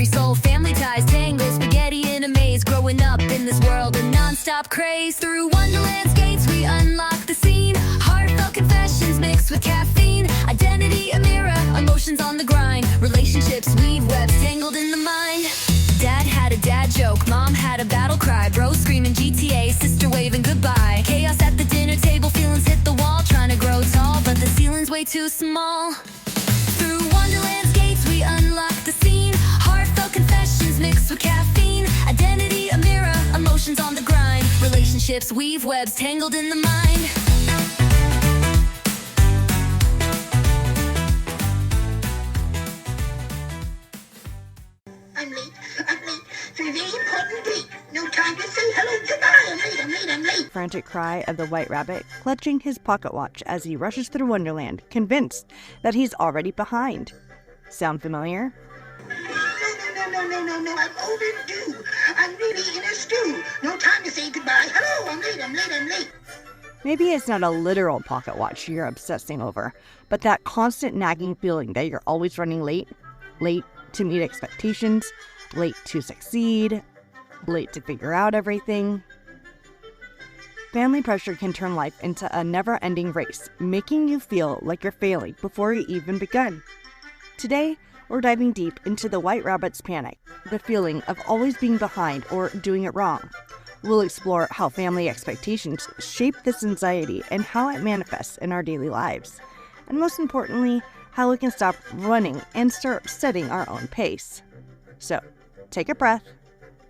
every soul. Family ties tangle, spaghetti in a maze. Growing up in this world of non-stop craze. Through Wonderland's gates we unlock the scene. Heartfelt confessions mixed with caffeine. Identity a mirror, emotions on the grind. Relationships weave webs tangled in the mind. Dad had a dad joke, mom had a battle cry. Bro screaming GTA, sister waving goodbye. Chaos at the dinner table, feelings hit the wall. Trying to grow tall, but the ceiling's way too small. Through Wonderland's gates we unlock the scene. Heartfelt confessions mixed with caffeine. Identity a mirror, emotions on the grind. Relationships weave webs tangled in the mind. I'm late for a very important date. No time to say hello, goodbye. I'm late. Frantic cry of the white rabbit, clutching his pocket watch as he rushes through Wonderland, convinced that he's already behind. Sound familiar? No, I'm overdue. I'm really in a stew. No time to say goodbye. Hello, I'm late. Maybe it's not a literal pocket watch you're obsessing over, but that constant nagging feeling that you're always running late to meet expectations, late to succeed, late to figure out everything. Family pressure can turn life into a never-ending race, making you feel like you're failing before you even begun. Today, we're diving deep into the white rabbit's panic, the feeling of always being behind or doing it wrong. We'll explore how family expectations shape this anxiety and how it manifests in our daily lives. And most importantly, how we can stop running and start setting our own pace. So, take a breath.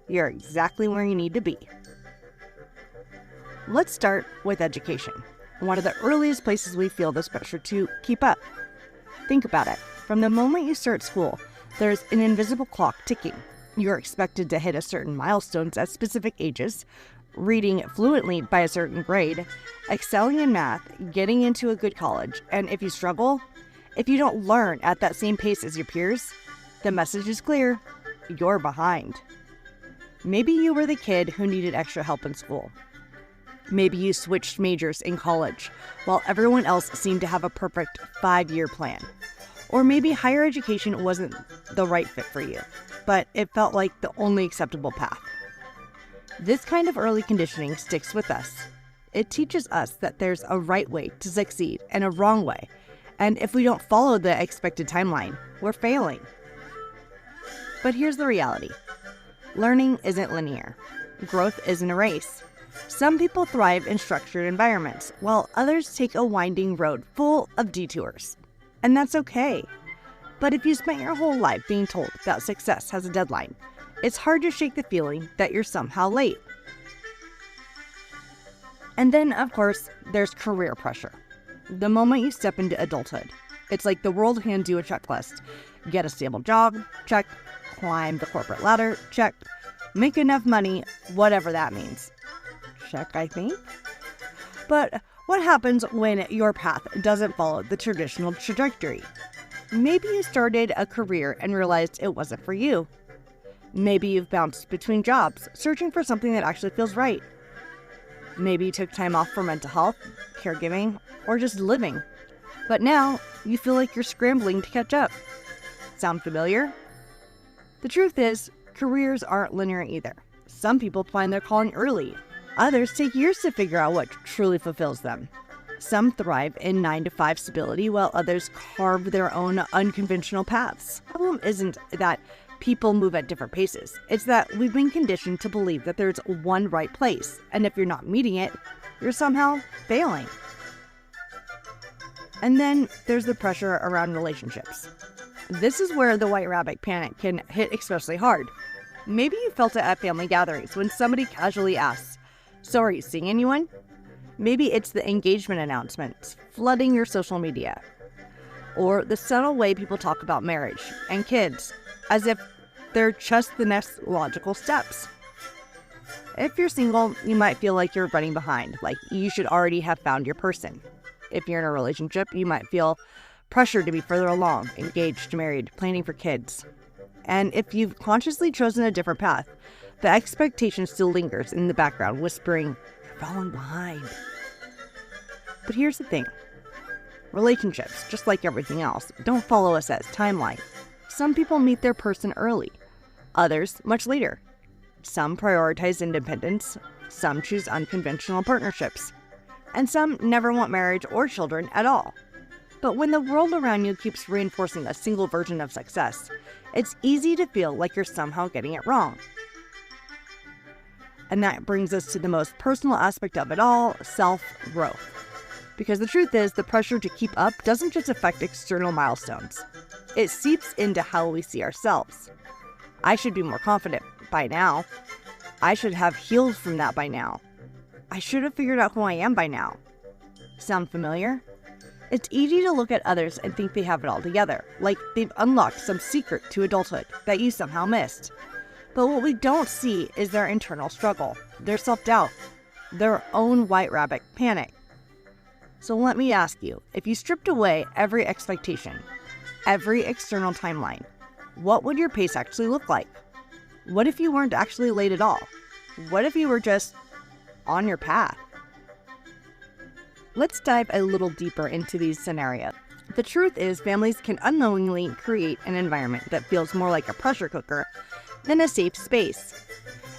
You're exactly where you need to be. Let's start with education, one of the earliest places we feel this pressure to keep up. Think about it. From the moment you start school, there's an invisible clock ticking. You're expected to hit a certain milestones at specific ages, reading fluently by a certain grade, excelling in math, getting into a good college, and if you struggle, if you don't learn at that same pace as your peers, the message is clear: you're behind. Maybe you were the kid who needed extra help in school. Maybe you switched majors in college, while everyone else seemed to have a perfect 5-year plan. Or maybe higher education wasn't the right fit for you, but it felt like the only acceptable path. This kind of early conditioning sticks with us. It teaches us that there's a right way to succeed and a wrong way, and if we don't follow the expected timeline, we're failing. But here's the reality. Learning isn't linear. Growth isn't a race. Some people thrive in structured environments, while others take a winding road full of detours. And that's okay. But if you spent your whole life being told that success has a deadline, it's hard to shake the feeling that you're somehow late. And then, of course, there's career pressure. The moment you step into adulthood, it's like the world hands you a checklist. Get a stable job, check. Climb the corporate ladder, check. Make enough money, whatever that means. Check, I think. But what happens when your path doesn't follow the traditional trajectory? Maybe you started a career and realized it wasn't for you. Maybe you've bounced between jobs, searching for something that actually feels right. Maybe you took time off for mental health, caregiving, or just living. But now, you feel like you're scrambling to catch up. Sound familiar? The truth is, careers aren't linear either. Some people find their calling early. Others take years to figure out what truly fulfills them. Some thrive in 9-to-5 stability, while others carve their own unconventional paths. The problem isn't that people move at different paces. It's that we've been conditioned to believe that there's one right place, and if you're not meeting it, you're somehow failing. And then there's the pressure around relationships. This is where the white rabbit panic can hit especially hard. Maybe you felt it at family gatherings when somebody casually asks, "So are you seeing anyone?" Maybe it's the engagement announcements flooding your social media, or the subtle way people talk about marriage and kids as if they're just the next logical steps. If you're single, you might feel like you're running behind, like you should already have found your person. If you're in a relationship, you might feel pressured to be further along, engaged, married, planning for kids. And if you've consciously chosen a different path, the expectation still lingers in the background, whispering, "You're falling behind." But here's the thing. Relationships, just like everything else, don't follow a set timeline. Some people meet their person early. others much later. Some prioritize independence, some choose unconventional partnerships, and some never want marriage or children at all. But when the world around you keeps reinforcing a single version of success, it's easy to feel like you're somehow getting it wrong. And that brings us to the most personal aspect of it all, self-growth. Because the truth is, the pressure to keep up doesn't just affect external milestones. It seeps into how we see ourselves. I should be more confident by now. I should have healed from that by now. I should have figured out who I am by now. Sound familiar? It's easy to look at others and think they have it all together, like they've unlocked some secret to adulthood that you somehow missed. But what we don't see is their internal struggle, their self-doubt, their own white rabbit panic. So let me ask you, if you stripped away every expectation, every external timeline, what would your pace actually look like? What if you weren't actually late at all? What if you were just on your path? Let's dive a little deeper into these scenarios. The truth is, families can unknowingly create an environment that feels more like a pressure cooker than a safe space.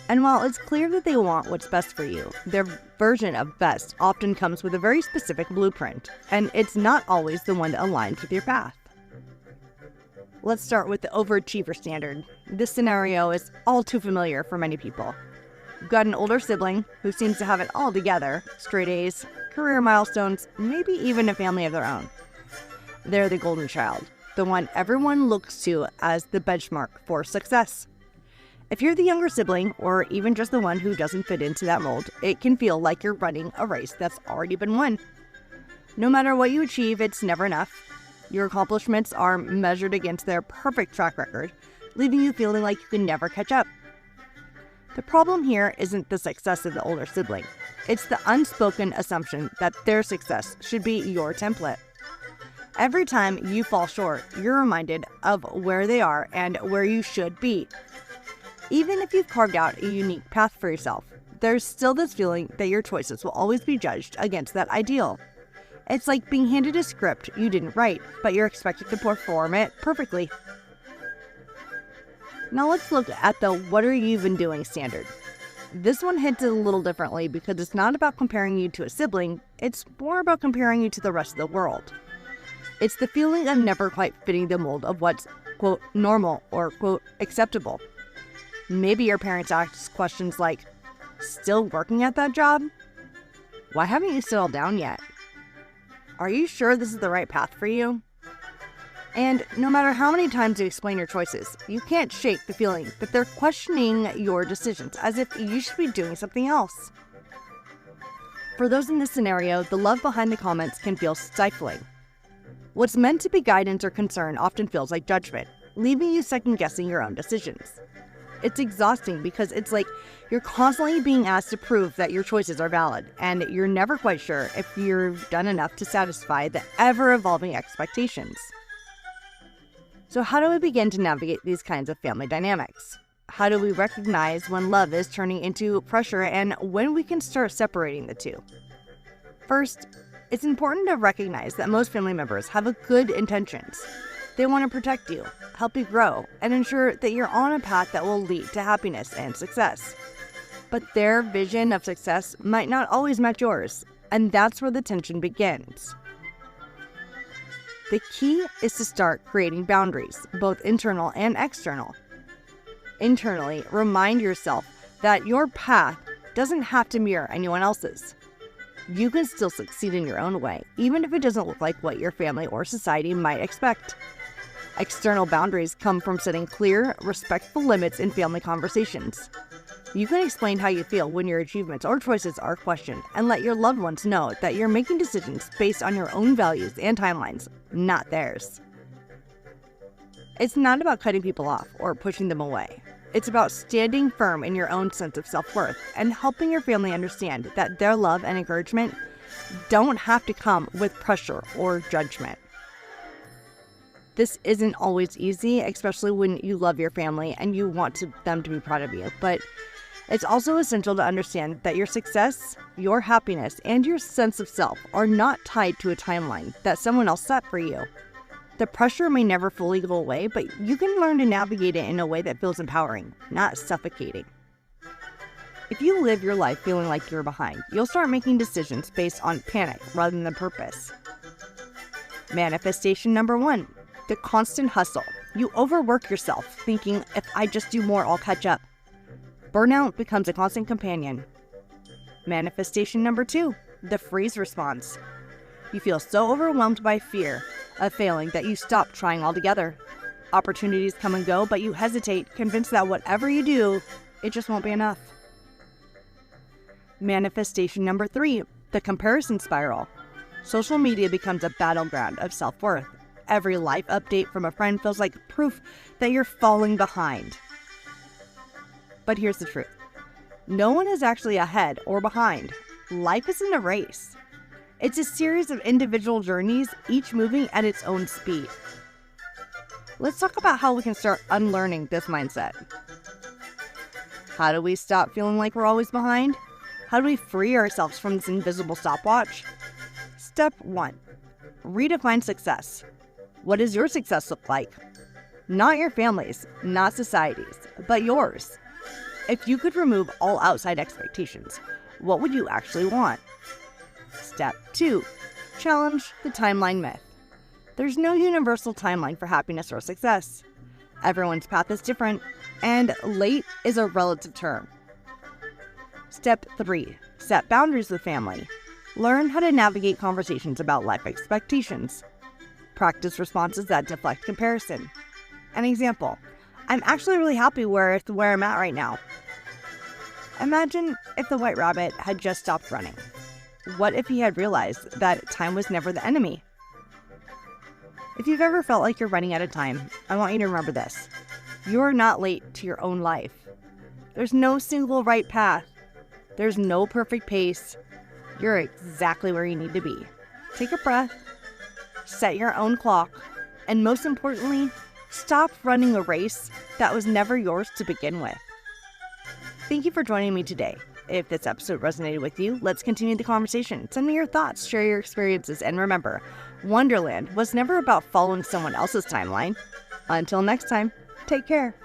And while it's clear that they want what's best for you, their version of best often comes with a very specific blueprint, and it's not always the one that aligns with your path. Let's start with the overachiever standard. This scenario is all too familiar for many people. You've got an older sibling who seems to have it all together, straight A's, career milestones, maybe even a family of their own. They're the golden child, the one everyone looks to as the benchmark for success. If you're the younger sibling, or even just the one who doesn't fit into that mold, it can feel like you're running a race that's already been won. No matter what you achieve, it's never enough. Your accomplishments are measured against their perfect track record, leaving you feeling like you can never catch up. The problem here isn't the success of the older sibling. It's the unspoken assumption that their success should be your template. Every time you fall short, you're reminded of where they are and where you should be. Even if you've carved out a unique path for yourself, there's still this feeling that your choices will always be judged against that ideal. It's like being handed a script you didn't write, but you're expected to perform it perfectly. Now let's look at the "what are you even doing" standard. This one hits it a little differently because it's not about comparing you to a sibling, it's more about comparing you to the rest of the world. It's the feeling of never quite fitting the mold of what's, quote, normal or, quote, acceptable. Maybe your parents ask questions like, "Still working at that job? Why haven't you settled down yet? Are you sure this is the right path for you?" And no matter how many times you explain your choices, you can't shake the feeling that they're questioning your decisions as if you should be doing something else. For those in this scenario, the love behind the comments can feel stifling. What's meant to be guidance or concern often feels like judgment, leaving you second-guessing your own decisions. It's exhausting because it's like you're constantly being asked to prove that your choices are valid, and you're never quite sure if you've done enough to satisfy the ever-evolving expectations. So how do we begin to navigate these kinds of family dynamics? How do we recognize when love is turning into pressure and when we can start separating the two? First, it's important to recognize that most family members have good intentions. They want to protect you, help you grow, and ensure that you're on a path that will lead to happiness and success. But their vision of success might not always match yours, and that's where the tension begins. The key is to start creating boundaries, both internal and external. Internally, remind yourself that your path doesn't have to mirror anyone else's. You can still succeed in your own way, even if it doesn't look like what your family or society might expect. External boundaries come from setting clear, respectful limits in family conversations. You can explain how you feel when your achievements or choices are questioned, and let your loved ones know that you're making decisions based on your own values and timelines, not theirs. It's not about cutting people off or pushing them away. It's about standing firm in your own sense of self-worth and helping your family understand that their love and encouragement don't have to come with pressure or judgment. This isn't always easy, especially when you love your family and you want them to be proud of you, but it's also essential to understand that your success, your happiness, and your sense of self are not tied to a timeline that someone else set for you. The pressure may never fully go away, but you can learn to navigate it in a way that feels empowering, not suffocating. If you live your life feeling like you're behind, you'll start making decisions based on panic rather than purpose. Manifestation number 1, the constant hustle. You overwork yourself, thinking, if I just do more, I'll catch up. Burnout becomes a constant companion. Manifestation number 2, the freeze response. You feel so overwhelmed by fear of failing that you stop trying altogether. Opportunities come and go, but you hesitate, convinced that whatever you do, it just won't be enough. Manifestation number 3, the comparison spiral. Social media becomes a battleground of self-worth. Every life update from a friend feels like proof that you're falling behind. But here's the truth. No one is actually ahead or behind. Life isn't a race. It's a series of individual journeys, each moving at its own speed. Let's talk about how we can start unlearning this mindset. How do we stop feeling like we're always behind? How do we free ourselves from this invisible stopwatch? Step 1. Redefine success. What does your success look like? Not your family's, not society's, but yours. If you could remove all outside expectations, what would you actually want? Step 2. Challenge the timeline myth. There's no universal timeline for happiness or success. Everyone's path is different, and late is a relative term. Step 3. Set boundaries with family. Learn how to navigate conversations about life expectations. Practice responses that deflect comparison. An example, I'm actually really happy with where I'm at right now. Imagine if the white rabbit had just stopped running. What if he had realized that time was never the enemy? If you've ever felt like you're running out of time, I want you to remember this. You're not late to your own life. There's no single right path. There's no perfect pace. You're exactly where you need to be. Take a breath, set your own clock, and most importantly, stop running a race that was never yours to begin with. Thank you for joining me today. If this episode resonated with you, let's continue the conversation. Send me your thoughts, share your experiences, and remember, Wonderland was never about following someone else's timeline. Until next time, take care.